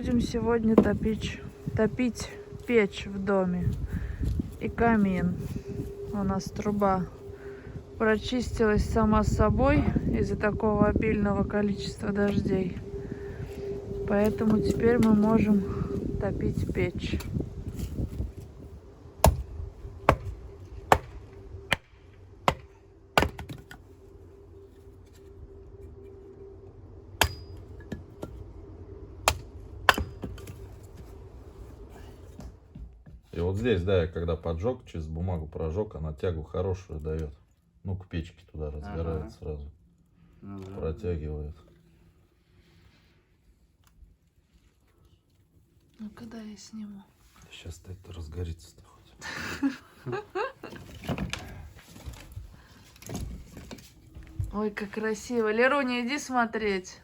будем сегодня топить печь в доме и камин. У нас труба прочистилась сама собой из-за такого обильного количества дождей. Поэтому теперь мы можем топить печь. И вот здесь, да, я когда поджег, через бумагу прожег, она тягу хорошую дает. Ну, к печке туда разгорает сразу. Ну, да. Протягивает. Ну, когда я сниму? Сейчас-то это разгорится-то хоть. Ой, как красиво. Леруня, иди смотреть.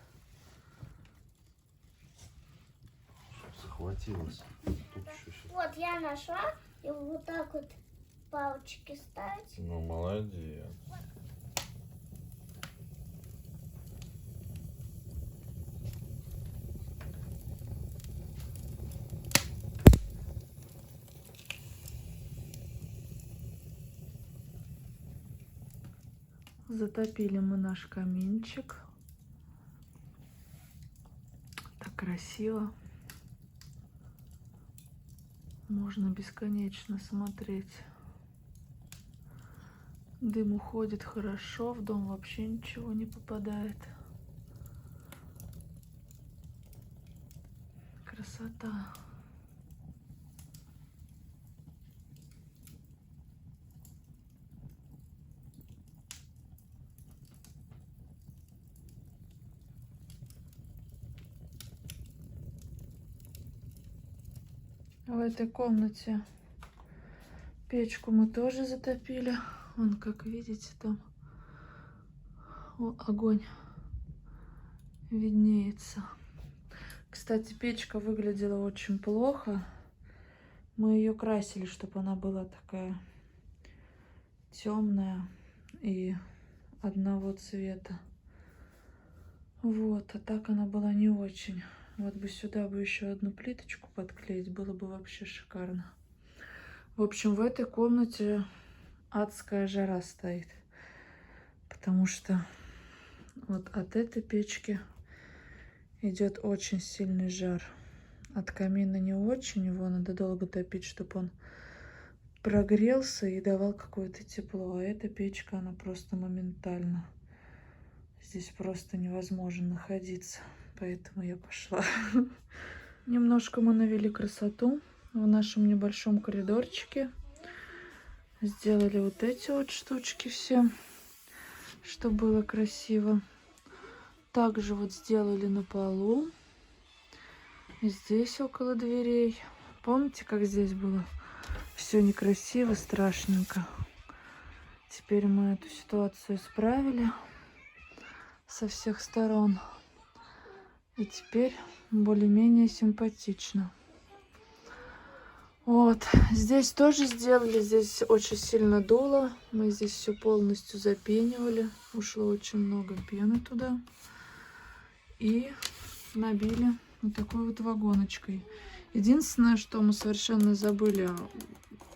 Схватилась. Тут еще сейчас. Вот я нашла, и вот так вот палочки ставить. Ну, молодец. Затопили мы наш каминчик. Так красиво. Можно бесконечно смотреть. Дым уходит хорошо, в дом вообще ничего не попадает. Красота. В этой комнате печку мы тоже затопили. Вон, как видите, там огонь виднеется. Кстати, печка выглядела очень плохо. Мы ее красили, чтобы она была такая темная и одного цвета. Вот, а так она была не очень. Вот бы сюда бы еще одну плиточку подклеить, было бы вообще шикарно. В общем, в этой комнате адская жара стоит. Потому что вот от этой печки идет очень сильный жар. От камина не очень, его надо долго топить, чтобы он прогрелся и давал какое-то тепло. А эта печка, она просто моментально. Здесь просто невозможно находиться. Поэтому я пошла. Немножко мы навели красоту в нашем небольшом коридорчике. Сделали вот эти вот штучки все, чтобы было красиво. Также вот сделали на полу. Здесь около дверей. Помните, как здесь было все некрасиво, страшненько? Теперь мы эту ситуацию исправили со всех сторон. И теперь более-менее симпатично. Вот, здесь тоже сделали, здесь очень сильно дуло. Мы здесь все полностью запенивали. Ушло очень много пены туда. И набили вот такой вот вагоночкой. Единственное, что мы совершенно забыли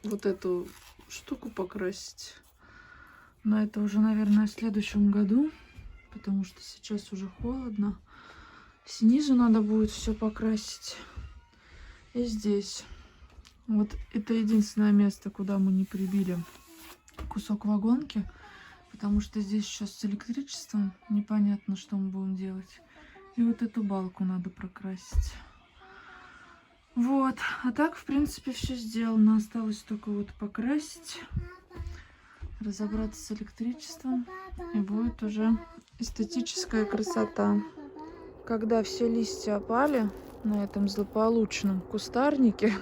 вот эту штуку покрасить. Но это уже, наверное, в следующем году. Потому что сейчас уже холодно. Снизу надо будет все покрасить. И здесь. Вот это единственное место, куда мы не прибили кусок вагонки. Потому что здесь сейчас с электричеством непонятно, что мы будем делать. И вот эту балку надо прокрасить. Вот. А так, в принципе, все сделано. Осталось только вот покрасить. Разобраться с электричеством. И будет уже эстетическая красота. Когда все листья опали на этом злополучном кустарнике,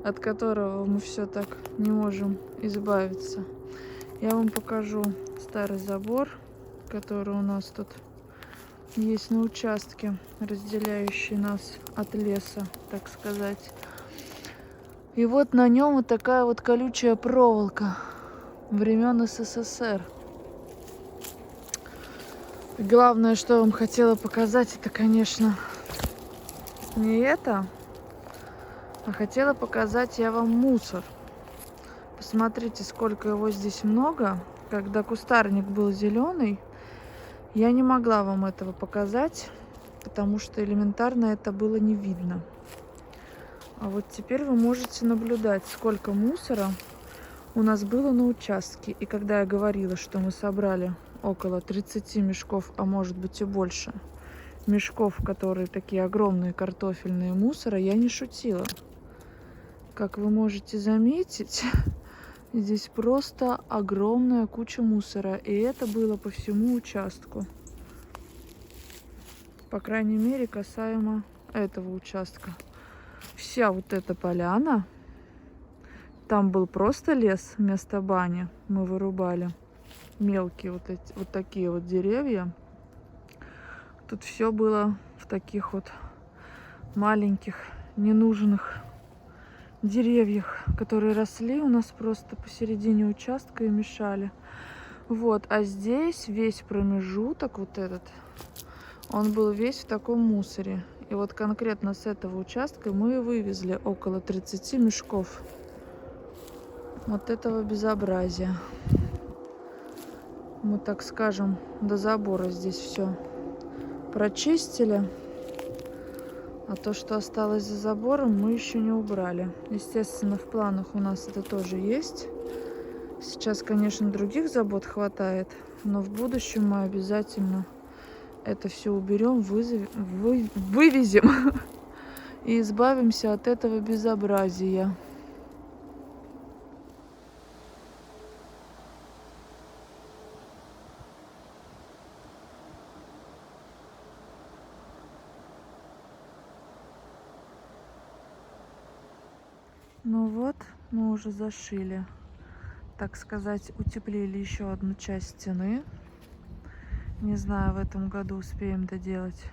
от которого мы все так не можем избавиться, я вам покажу старый забор, который у нас тут есть на участке, разделяющий нас от леса, так сказать. И вот на нем вот такая вот колючая проволока времен СССР. Главное, что я вам хотела показать, это, конечно, не это, а хотела показать я вам мусор. Посмотрите, сколько его здесь много. Когда кустарник был зеленый, я не могла вам этого показать, потому что элементарно это было не видно. А вот теперь вы можете наблюдать, сколько мусора у нас было на участке. И когда я говорила, что мы собрали около 30 мешков, а может быть и больше, мешков, которые такие огромные картофельные мусора, я не шутила. Как вы можете заметить, здесь просто огромная куча мусора. И это было по всему участку. По крайней мере, касаемо этого участка. Вся вот эта поляна, там был просто лес вместо бани. Мы вырубали мелкие вот такие вот деревья. Тут все было в таких вот маленьких, ненужных деревьях, которые росли у нас просто посередине участка и мешали. Вот, а здесь весь промежуток вот этот, он был весь в таком мусоре. И вот конкретно с этого участка мы вывезли около 30 мешков вот этого безобразия. Мы, так скажем, до забора здесь все прочистили. А то, что осталось за забором, мы еще не убрали. Естественно, в планах у нас это тоже есть. Сейчас, конечно, других забот хватает, но в будущем мы обязательно это все уберем, вывезем и избавимся от этого безобразия. Ну вот, мы уже зашили, так сказать, утеплили еще одну часть стены. Не знаю, в этом году успеем доделать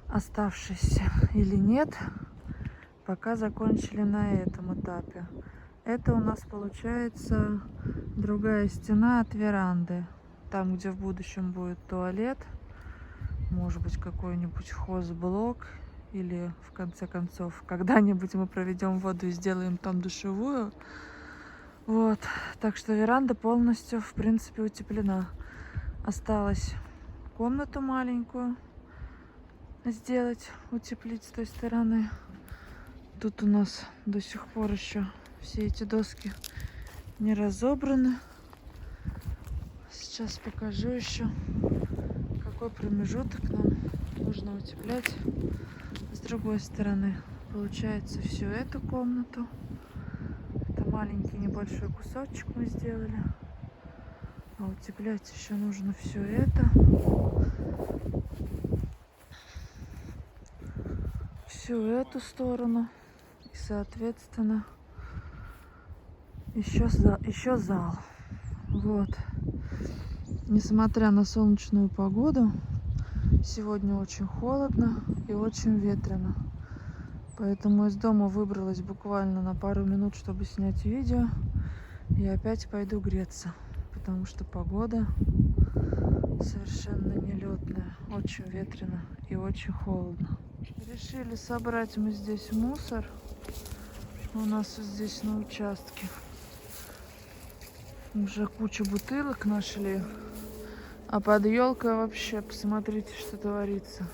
оставшиеся или нет. Пока закончили на этом этапе. Это у нас получается другая стена от веранды. Там, где в будущем будет туалет. Может быть, какой-нибудь хозблок. Или, в конце концов, когда-нибудь мы проведем воду и сделаем там душевую. Вот. Так что веранда полностью, в принципе, утеплена. Осталось комнату маленькую сделать, утеплить с той стороны. Тут у нас до сих пор еще все эти доски не разобраны. Сейчас покажу еще, какой промежуток нам нужно утеплять. С другой стороны получается всю эту комнату. Это маленький небольшой кусочек мы сделали. А утеплять еще нужно все это. Всю эту сторону. И, соответственно, еще зал. Вот. Несмотря на солнечную погоду, сегодня очень холодно и очень ветрено. Поэтому из дома выбралась буквально на пару минут, чтобы снять видео. И опять пойду греться. Потому что погода совершенно нелетная, очень ветрено и очень холодно. Решили собрать мы здесь мусор. У нас вот здесь на участке уже кучу бутылок нашли. А под елкой вообще, посмотрите, что творится.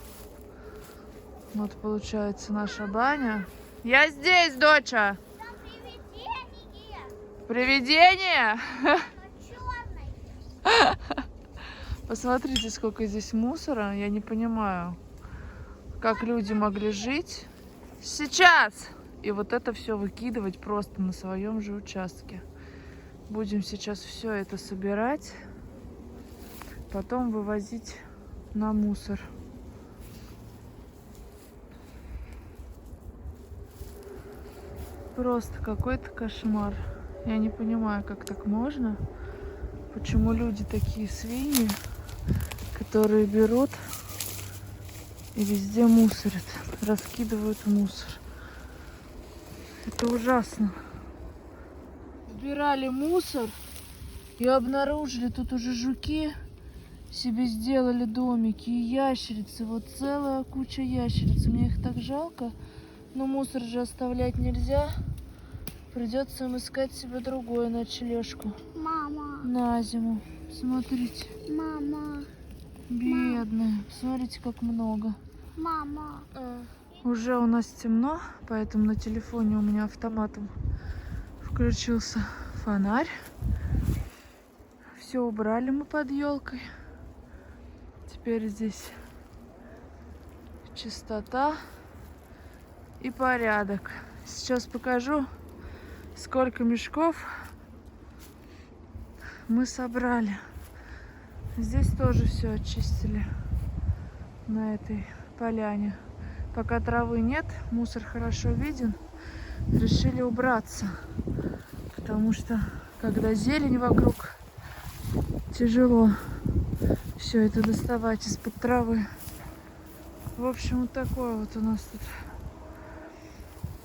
Вот получается наша баня. Я здесь, доча! Привидение? Посмотрите, сколько здесь мусора. Я не понимаю, как люди могли жить. Сейчас! И вот это все выкидывать просто на своем же участке. Будем сейчас все это собирать. Потом вывозить на мусор. Просто какой-то кошмар. Я не понимаю, как так можно. Почему люди такие свиньи, которые берут и везде мусорят, раскидывают мусор. Это ужасно. Убирали мусор и обнаружили тут уже жуки себе сделали домики и ящерицы. Вот целая куча ящериц. Мне их так жалко. Но мусор же оставлять нельзя. Придется им искать себе другую ночлежку Мама, на зиму. Смотрите, мама, бедные. Смотрите, как много. мама. Уже у нас темно, поэтому на телефоне у меня автоматом включился фонарь. Все убрали мы под елкой. Теперь здесь чистота и порядок. Сейчас покажу, сколько мешков мы собрали. Здесь тоже все очистили на этой поляне. Пока травы нет, мусор хорошо виден, решили убраться. Потому что, когда зелень вокруг, тяжело все это доставать из-под травы. В общем, вот такое вот у нас тут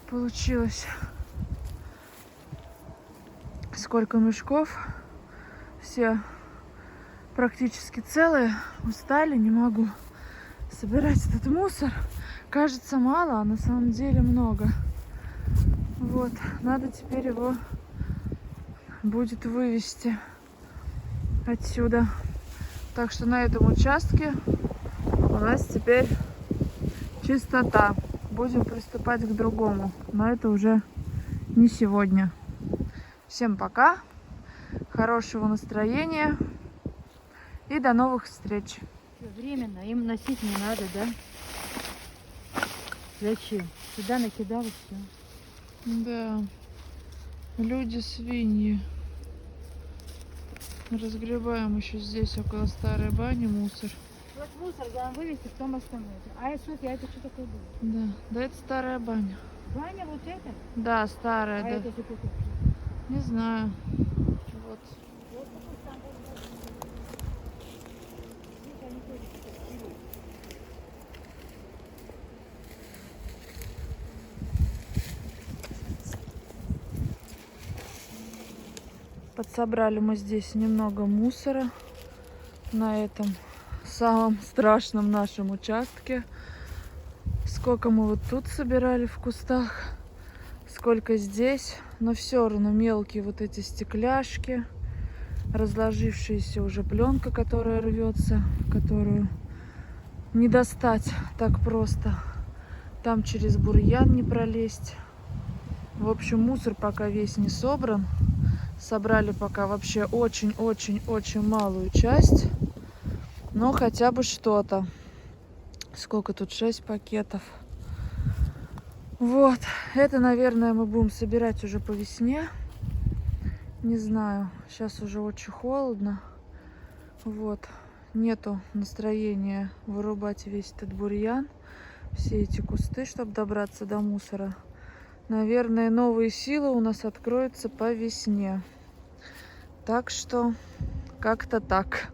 получилось. Сколько мешков. Все практически целые. Устали, не могу собирать этот мусор. Кажется мало, а на самом деле много. Вот, надо теперь его будет вывести отсюда. Так что на этом участке у нас теперь чистота. Будем приступать к другому, но это уже не сегодня. Всем пока, хорошего настроения и до новых встреч. Временно, им носить не надо, да? Зачем? Сюда накидал и все. Да, люди-свиньи. Разгребаем еще здесь, около старой бани, мусор. Вот мусор надо вывести, потом остановить. А я смотри, а это что такое было? Да, да, это старая баня. Баня вот эта? Да, старая, А да. это что такое? Не знаю. Вот. Подсобрали мы здесь немного мусора на этом самом страшном нашем участке. Сколько мы вот тут собирали в кустах, сколько здесь. Но все равно мелкие вот эти стекляшки, разложившаяся уже пленка, которая рвется, которую не достать так просто. Там через бурьян не пролезть. В общем, мусор пока весь не собран. Собрали пока вообще очень-очень-очень малую часть. Но хотя бы что-то. Сколько тут? 6 пакетов. Вот. Это, наверное, мы будем собирать уже по весне. Не знаю. Сейчас уже очень холодно. Вот. Нету настроения вырубать весь этот бурьян. Все эти кусты, чтобы добраться до мусора. Наверное, новые силы у нас откроются по весне. Так что как-то так.